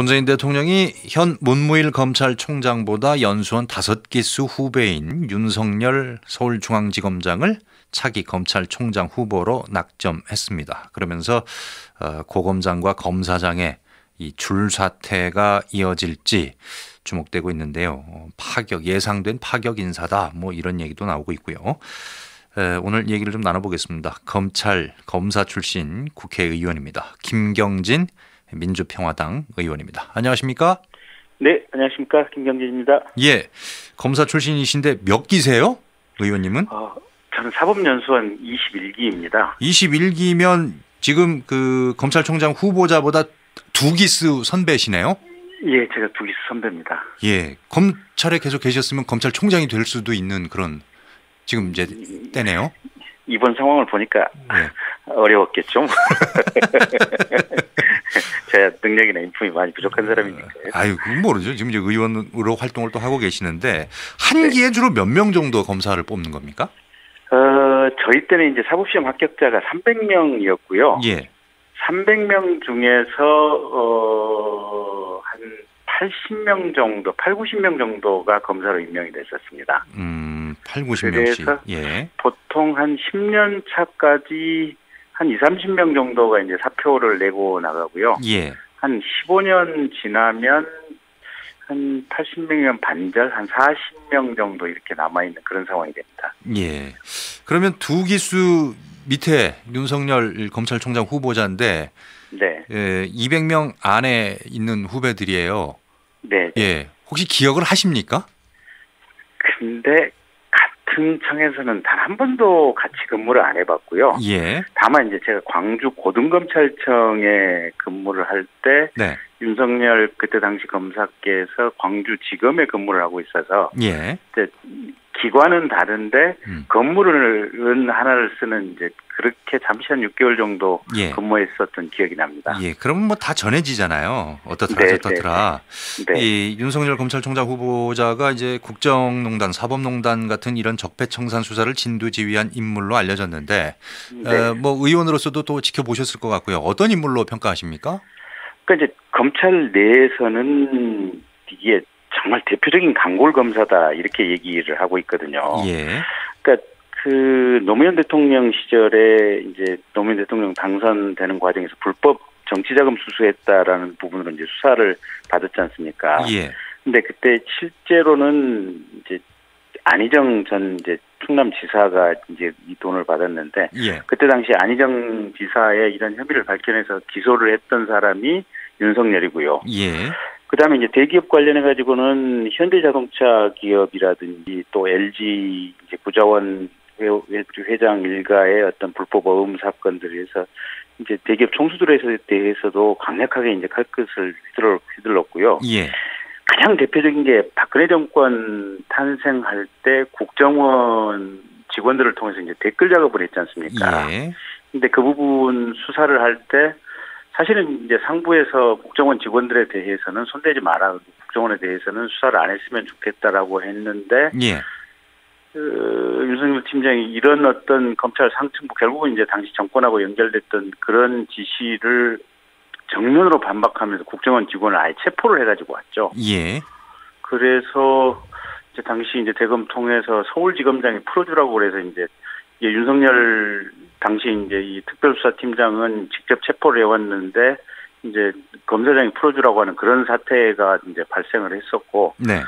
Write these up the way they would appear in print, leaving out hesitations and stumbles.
문재인 대통령이 현 문무일 검찰총장보다 연수원 5기수 후배인 윤석열 서울중앙지검장을 차기 검찰총장 후보로 낙점했습니다. 그러면서 고 검장과 검사장의 이 줄사태가 이어질지 주목되고 있는데요. 예상된 파격 인사다, 뭐 이런 얘기도 나오고 있고요. 오늘 얘기를 좀 나눠보겠습니다. 검사 출신 국회의원입니다. 김경진 민주평화당 의원입니다. 안녕하십니까? 네, 안녕하십니까? 김경진입니다. 예, 검사 출신이신데 몇 기세요? 의원님은? 저는 사법연수원 21기입니다. 21기면 지금 그 검찰총장 후보자보다 2기수 선배시네요? 예, 제가 2기수 선배입니다. 예, 검찰에 계속 계셨으면 검찰총장이 될 수도 있는 그런 지금 이제 때네요. 이번 상황을 보니까 네. 어려웠겠죠. 제가 능력이나 인품이 많이 부족한 사람이니까요. 아유, 그건 모르죠. 지금 이제 의원으로 활동을 또 하고 계시는데 한 기에 주로 몇 명 정도 검사를 뽑는 겁니까? 저희 때는 이제 사법시험 합격자가 300명이었고요. 예. 300명 중에서 한 80명 정도, 90명 정도가 검사로 임명이 됐었습니다. 90명씩. 그래서 예. 보통 한 10년 차까지 한 30명 정도가 이제 사표를 내고 나가고요. 예. 한 15년 지나면 한 80명이면 반절, 한 40명 정도 이렇게 남아있는 그런 상황이 됩니다. 예. 그러면 2기수 밑에 윤석열 검찰총장 후보자인데, 네. 200명 안에 있는 후배들이에요. 네. 예. 혹시 기억을 하십니까? 근데 같은 청에서는 단 한 번도 같이 근무를 안 해봤고요. 예. 다만 이제 제가 광주 고등검찰청에 근무를 할 때 네. 윤석열 그때 당시 검사께서 광주지검에 근무를 하고 있어서 예. 이제 기관은 다른데 건물은 하나를 쓰는 이제 그렇게 잠시 한 6개월 정도 예. 근무했었던 기억이 납니다. 예. 그러면 뭐 다 전해지잖아요. 어떻더라 네, 저떻더라. 네. 이 윤석열 검찰총장 후보자가 이제 국정농단, 사법농단 같은 이런 적폐청산 수사를 진두지휘한 인물로 알려졌는데, 네. 뭐 의원으로서도 또 지켜보셨을 것 같고요. 어떤 인물로 평가하십니까? 그러니까 이제 검찰 내에서는 이게 정말 대표적인 강골 검사다 이렇게 얘기를 하고 있거든요. 예. 그러니까 그 노무현 대통령 시절에 이제 노무현 대통령 당선되는 과정에서 불법 정치자금 수수했다라는 부분으로 이제 수사를 받았지 않습니까? 예. 근데 그때 실제로는 이제 안희정 전 이제 충남지사가 이제 이 돈을 받았는데 예. 그때 당시 안희정 지사의 이런 혐의를 밝혀내서 기소를 했던 사람이 윤석열이고요. 예. 그다음에 이제 대기업 관련해 가지고는 현대자동차 기업이라든지 또 LG 이제 구자원 회장 일가의 어떤 불법 어음 사건들에서 이제 대기업 총수들에 대해서도 강력하게 이제 칼끝을 휘둘렀고요. 예. 가장 대표적인 게 박근혜 정권 탄생할 때 국정원 직원들을 통해서 이제 댓글 작업을 했지 않습니까? 예. 근데 그 부분 수사를 할 때 사실은 이제 상부에서 국정원 직원들에 대해서는 손대지 마라. 국정원에 대해서는 수사를 안 했으면 좋겠다라고 했는데, 예. 윤석열 팀장이 이런 어떤 검찰 상층부 결국은 이제 당시 정권하고 연결됐던 그런 지시를 정면으로 반박하면서 국정원 직원을 아예 체포를 해가지고 왔죠. 예. 그래서 이제 당시 이제 대검 통해서 서울지검장이 풀어주라고 그래서 이제 윤석열 당시 이제 이 특별수사팀장은 직접 체포를 해왔는데 이제 검사장이 풀어주라고 하는 그런 사태가 이제 발생을 했었고. 네.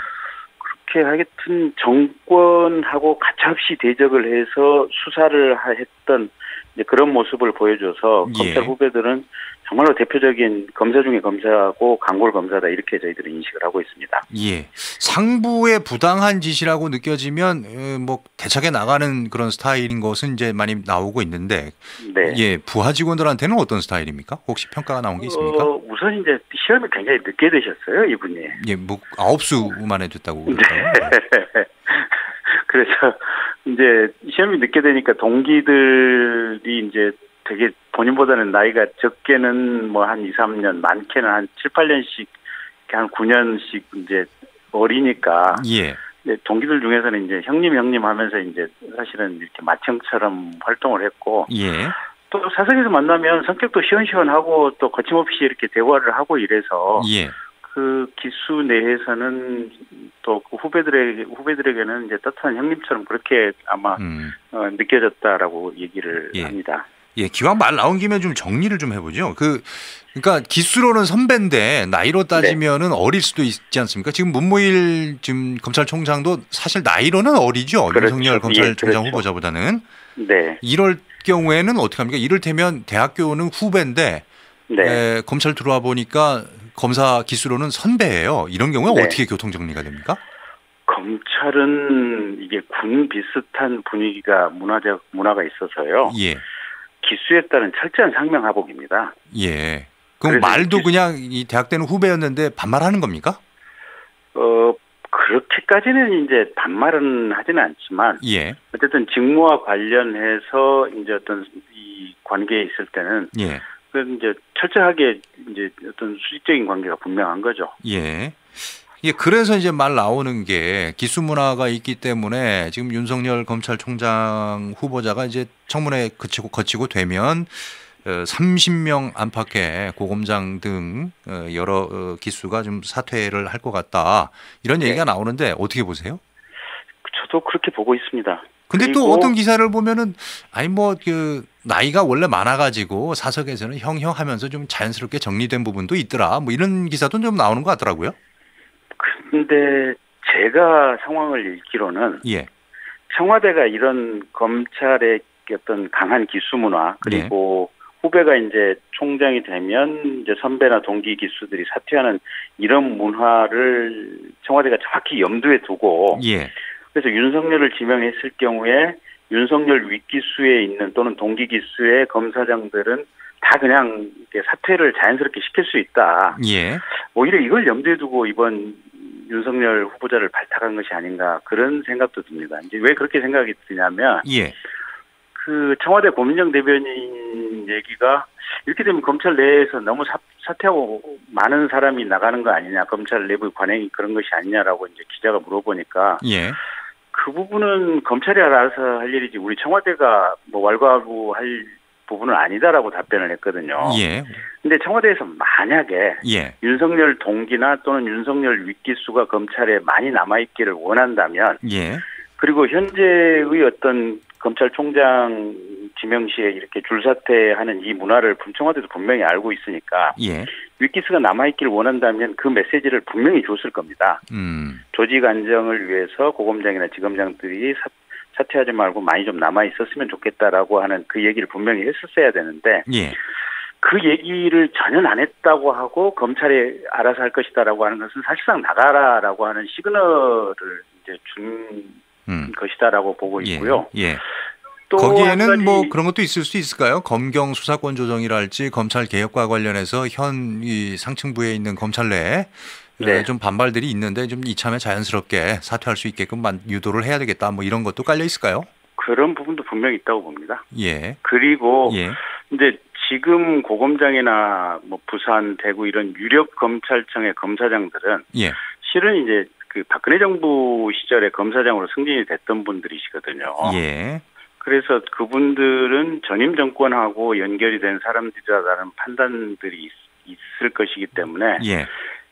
그렇게 하여튼 정권하고 가차없이 대적을 해서 수사를 했던 이제 그런 모습을 보여줘서 예. 검찰 후배들은 정말로 대표적인 검사 중에 검사고 강골 검사다 이렇게 저희들은 인식을 하고 있습니다. 예. 상부의 부당한 지시라고 느껴지면 뭐 대책에 나가는 그런 스타일인 것은 이제 많이 나오고 있는데, 네. 예, 부하 직원들한테는 어떤 스타일입니까? 혹시 평가가 나온 게 있습니까? 우선 이제 시험이 굉장히 늦게 되셨어요, 이분이. 예, 뭐 9수 만에 됐다고 그러더라고요. 네. 그래서 이제 시험이 늦게 되니까 동기들이 이제 되게 본인보다는 나이가 적게는 뭐 한 2, 3년, 많게는 한 7, 8년씩, 한 9년씩 이제 어리니까. 예. 동기들 중에서는 이제 형님 하면서 이제 사실은 이렇게 맏형처럼 활동을 했고. 예. 또 사석에서 만나면 성격도 시원시원하고 또 거침없이 이렇게 대화를 하고 이래서. 예. 그 기수 내에서는 또 그 후배들에게는 이제 따뜻한 형님처럼 그렇게 아마 느껴졌다라고 얘기를 예. 합니다. 예, 기왕 말 나온 김에 좀 정리를 좀 해보죠. 그러니까 기수로는 선배인데 나이로 따지면은 어릴 수도 있지 않습니까? 지금 문무일 지금 검찰총장도 사실 나이로는 어리죠. 그렇죠. 윤석열 검찰총장 그렇죠. 후보자보다는. 네. 이럴 경우에는 어떻게 합니까? 이를테면 대학교는 후배인데 네. 검찰 들어와 보니까 검사 기수로는 선배예요. 이런 경우에 네. 어떻게 교통 정리가 됩니까? 검찰은 이게 군 비슷한 분위기가 문화가 있어서요. 예. 기수에 따른 철저한 상명하복입니다. 예. 그럼 말도 그냥 이 대학 때는 후배였는데 반말하는 겁니까? 그렇게까지는 이제 반말은 하지는 않지만, 예. 어쨌든 직무와 관련해서 이제 어떤 이 관계에 있을 때는, 예. 그 이제 철저하게 이제 어떤 수직적인 관계가 분명한 거죠. 예. 예, 그래서 이제 말 나오는 게 기수 문화가 있기 때문에 지금 윤석열 검찰총장 후보자가 이제 청문회 거치고 되면 30명 안팎의 고검장 등 여러 기수가 좀 사퇴를 할 것 같다. 이런 얘기가 나오는데 어떻게 보세요? 저도 그렇게 보고 있습니다. 근데 또 어떤 기사를 보면은 아니 뭐 그 나이가 원래 많아가지고 사석에서는 형형 하면서 좀 자연스럽게 정리된 부분도 있더라. 뭐 이런 기사도 좀 나오는 것 같더라고요. 근데 제가 상황을 읽기로는 예. 청와대가 이런 검찰의 어떤 강한 기수 문화 그리고 후배가 이제 총장이 되면 이제 선배나 동기 기수들이 사퇴하는 이런 문화를 청와대가 정확히 염두에 두고 예. 그래서 윤석열을 지명했을 경우에 윤석열 윗기수에 있는 또는 동기 기수의 검사장들은 다 그냥 사퇴를 자연스럽게 시킬 수 있다. 예. 오히려 이걸 염두에 두고 이번 윤석열 후보자를 발탁한 것이 아닌가 그런 생각도 듭니다. 이제 왜 그렇게 생각이 드냐면 예. 그 청와대 고민정 대변인 얘기가 이렇게 되면 검찰 내에서 너무 사퇴하고 많은 사람이 나가는 거 아니냐, 검찰 내부 관행이 그런 것이 아니냐라고 이제 기자가 물어보니까 예. 그 부분은 검찰이 알아서 할 일이지 우리 청와대가 뭐 왈가왈부할 부분은 아니다라고 답변을 했거든요. 예. 근데 청와대에서 만약에 예. 윤석열 동기나 또는 윤석열 윗기수가 검찰에 많이 남아있기를 원한다면 예. 그리고 현재의 어떤 검찰총장 지명 시에 이렇게 줄사퇴하는 이 문화를 청와대도 분명히 알고 있으니까 예. 윗기수가 남아있기를 원한다면 그 메시지를 분명히 줬을 겁니다. 조직 안정을 위해서 고검장이나 지검장들이 사퇴하지 말고 많이 좀 남아있었으면 좋겠다라고 하는 그 얘기를 분명히 했었어야 되는데 예. 그 얘기를 전혀 안 했다고 하고 검찰이 알아서 할 것이다라고 하는 것은 사실상 나가라라고 하는 시그널을 이제 준 것이다라고 보고 있고요. 예. 예. 또 거기에는 뭐 그런 것도 있을 수 있을까요? 검경 수사권 조정이랄지 검찰 개혁과 관련해서 현 이 상층부에 있는 검찰 내에 좀 반발들이 있는데 좀 이참에 자연스럽게 사퇴할 수 있게끔 유도를 해야 되겠다. 뭐 이런 것도 깔려 있을까요? 그런 부분도 분명히 있다고 봅니다. 예. 그리고 예. 이제 지금 고검장이나 뭐 부산, 대구 이런 유력 검찰청의 검사장들은 예. 실은 이제 그 박근혜 정부 시절에 검사장으로 승진이 됐던 분들이시거든요. 예. 그래서 그분들은 전임 정권하고 연결이 된 사람들이라는 판단들이 있을 것이기 때문에 예.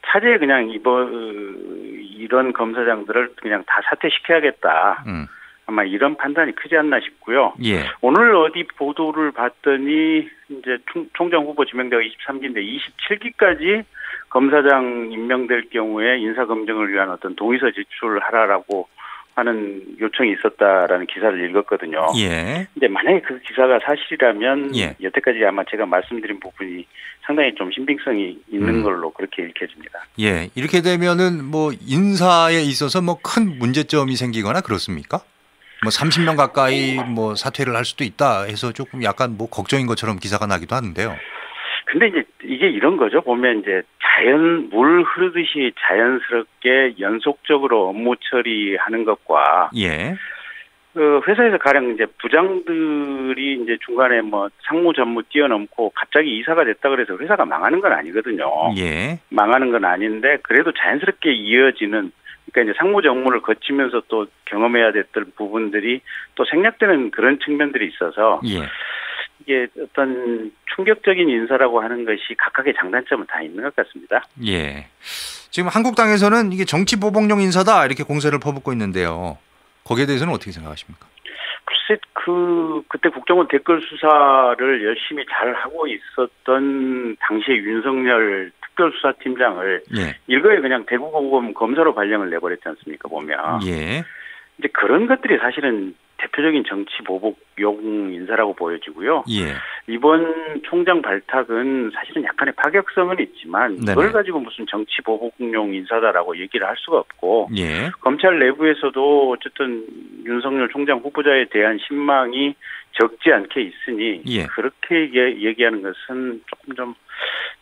차제에 그냥 이런 검사장들을 그냥 다 사퇴시켜야겠다. 아마 이런 판단이 크지 않나 싶고요. 예. 오늘 어디 보도를 봤더니 이제 총장 후보 지명대가 23기인데 27기까지 검사장 임명될 경우에 인사검증을 위한 어떤 동의서 제출하라라고 하는 요청이 있었다라는 기사를 읽었거든요. 예. 근데 만약에 그 기사가 사실이라면 예. 여태까지 아마 제가 말씀드린 부분이 상당히 좀 신빙성이 있는 걸로 그렇게 읽혀집니다. 예. 이렇게 되면은 뭐 인사에 있어서 뭐 큰 문제점이 생기거나 그렇습니까? 뭐 30명 가까이 뭐 사퇴를 할 수도 있다 해서 조금 약간 뭐 걱정인 것처럼 기사가 나기도 하는데요. 근데 이제 이게 이런 거죠. 보면 이제 물 흐르듯이 자연스럽게 연속적으로 업무 처리하는 것과 예. 그 회사에서 가령 이제 부장들이 이제 중간에 뭐 상무 전무 뛰어넘고 갑자기 이사가 됐다 그래서 회사가 망하는 건 아니거든요. 예. 망하는 건 아닌데 그래도 자연스럽게 이어지는 그러니까 이제 상무 정무를 거치면서 또 경험해야 됐던 부분들이 또 생략되는 그런 측면들이 있어서 예. 이게 어떤 충격적인 인사라고 하는 것이 각각의 장단점은 다 있는 것 같습니다. 예. 지금 한국당에서는 이게 정치 보복용 인사다 이렇게 공세를 퍼붓고 있는데요. 거기에 대해서는 어떻게 생각하십니까? 글쎄, 그때 국정원 댓글 수사를 열심히 잘 하고 있었던 당시의 윤석열 특별수사팀장을 예. 일거에 그냥 대구고검 검사로 발령을 내버렸지 않습니까, 보면. 예. 이제 그런 것들이 사실은 대표적인 정치 보복용 인사라고 보여지고요. 예. 이번 총장 발탁은 사실은 약간의 파격성은 있지만 네네. 그걸 가지고 무슨 정치 보복용 인사다라고 얘기를 할 수가 없고 예. 검찰 내부에서도 어쨌든 윤석열 총장 후보자에 대한 신망이 적지 않게 있으니 예. 그렇게 얘기하는 것은 조금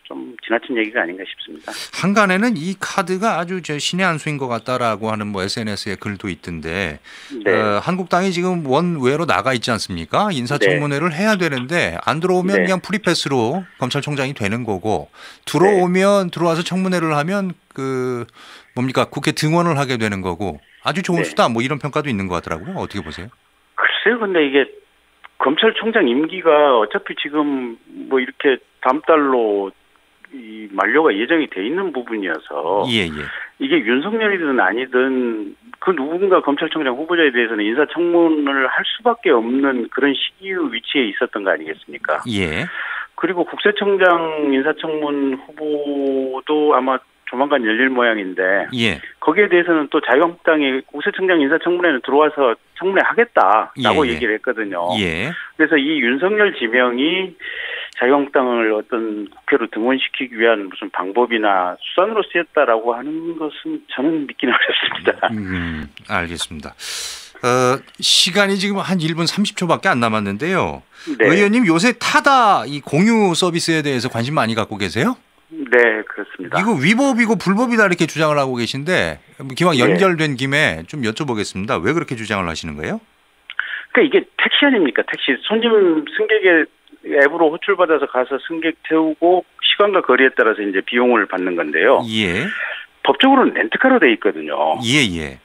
좀 지나친 얘기가 아닌가 싶습니다. 한간에는 이 카드가 아주 신의 한 수인 것 같다라고 하는 뭐 SNS에 글도 있던데 네. 한국당이 지금 원외로 나가 있지 않습니까? 인사청문회를 해야 되는데 안 들어오면 네. 그냥 프리패스로 검찰총장이 되는 거고 들어오면 들어와서 청문회를 하면 뭡니까 국회 등원을 하게 되는 거고 아주 좋은 네. 수다 뭐 이런 평가도 있는 것 같더라고요. 어떻게 보세요? 글쎄요, 근데 이게 검찰총장 임기가 어차피 지금 뭐 이렇게 다음 달로 이 만료가 예정이 돼 있는 부분이어서 예. 이게 윤석열이든 아니든 그 누군가 검찰총장 후보자에 대해서는 인사청문을 할 수밖에 없는 그런 시기의 위치에 있었던 거 아니겠습니까? 예. 그리고 국세청장 인사청문 후보도 아마 조만간 열릴 모양인데 예. 거기에 대해서는 또 자유한국당이 국세청장 인사청문회는 들어와서 청문회 하겠다라고 예. 얘기를 했거든요. 예. 그래서 이 윤석열 지명이 자유한국당을 어떤 국회로 등원시키기 위한 무슨 방법이나 수단으로 쓰였다라고 하는 것은 저는 믿기는 어렵습니다. 알겠습니다. 시간이 지금 한 1분 30초밖에 안 남았는데요. 네. 의원님 요새 타다 이 공유 서비스에 대해서 관심 많이 갖고 계세요? 네, 그렇습니다. 이거 위법이고 불법이다 이렇게 주장을 하고 계신데 기왕 연결된 김에 좀 여쭤보겠습니다. 왜 그렇게 주장을 하시는 거예요? 그러니까 이게 택시 아닙니까? 택시 손님 승객의 앱으로 호출받아서 가서 승객 태우고 시간과 거리에 따라서 이제 비용을 받는 건데요. 예. 법적으로는 렌트카로 돼 있거든요. 예.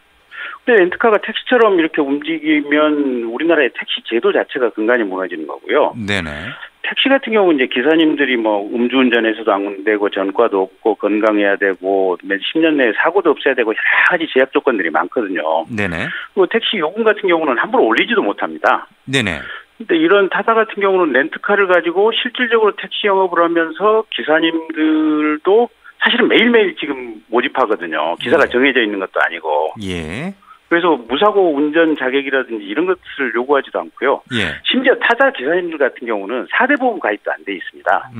근데 렌트카가 택시처럼 이렇게 움직이면 우리나라의 택시 제도 자체가 근간이 무너지는 거고요. 네네. 택시 같은 경우는 이제 기사님들이 뭐 음주운전해서도 안 되고 전과도 없고 건강해야 되고 10년 내에 사고도 없어야 되고 여러 가지 제약 조건들이 많거든요. 네네. 그리고 택시 요금 같은 경우는 함부로 올리지도 못합니다. 네네. 근데 이런 타다 같은 경우는 렌트카를 가지고 실질적으로 택시 영업을 하면서 기사님들도 사실은 매일매일 지금 모집하거든요. 기사가 정해져 있는 것도 아니고. 예. 그래서 무사고 운전 자격이라든지 이런 것을 요구하지도 않고요. 예. 심지어 타자 기사님들 같은 경우는 4대 보험 가입도 안 돼 있습니다.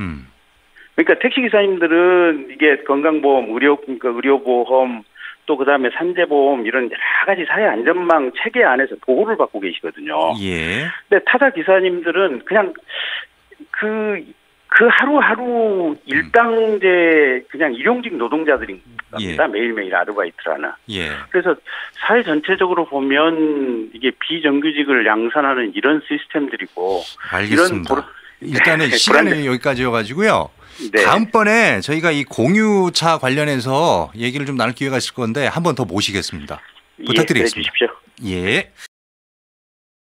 그러니까 택시 기사님들은 이게 건강보험, 의료보험, 또 그다음에 산재보험 이런 여러 가지 사회 안전망 체계 안에서 보호를 받고 계시거든요. 예. 근데 타자 기사님들은 그냥 그 하루하루 일당제 그냥 일용직 노동자들인 겁니다. 예. 매일매일 아르바이트를 하는. 예. 그래서 사회 전체적으로 보면 이게 비정규직을 양산하는 이런 시스템들이고 알겠습니다. 일단은 시간이 여기까지여가지고요. 네. 다음번에 저희가 이 공유차 관련해서 얘기를 좀 나눌 기회가 있을 건데 한 번 더 모시겠습니다. 부탁드리겠습니다. 네, 주십시오. 예.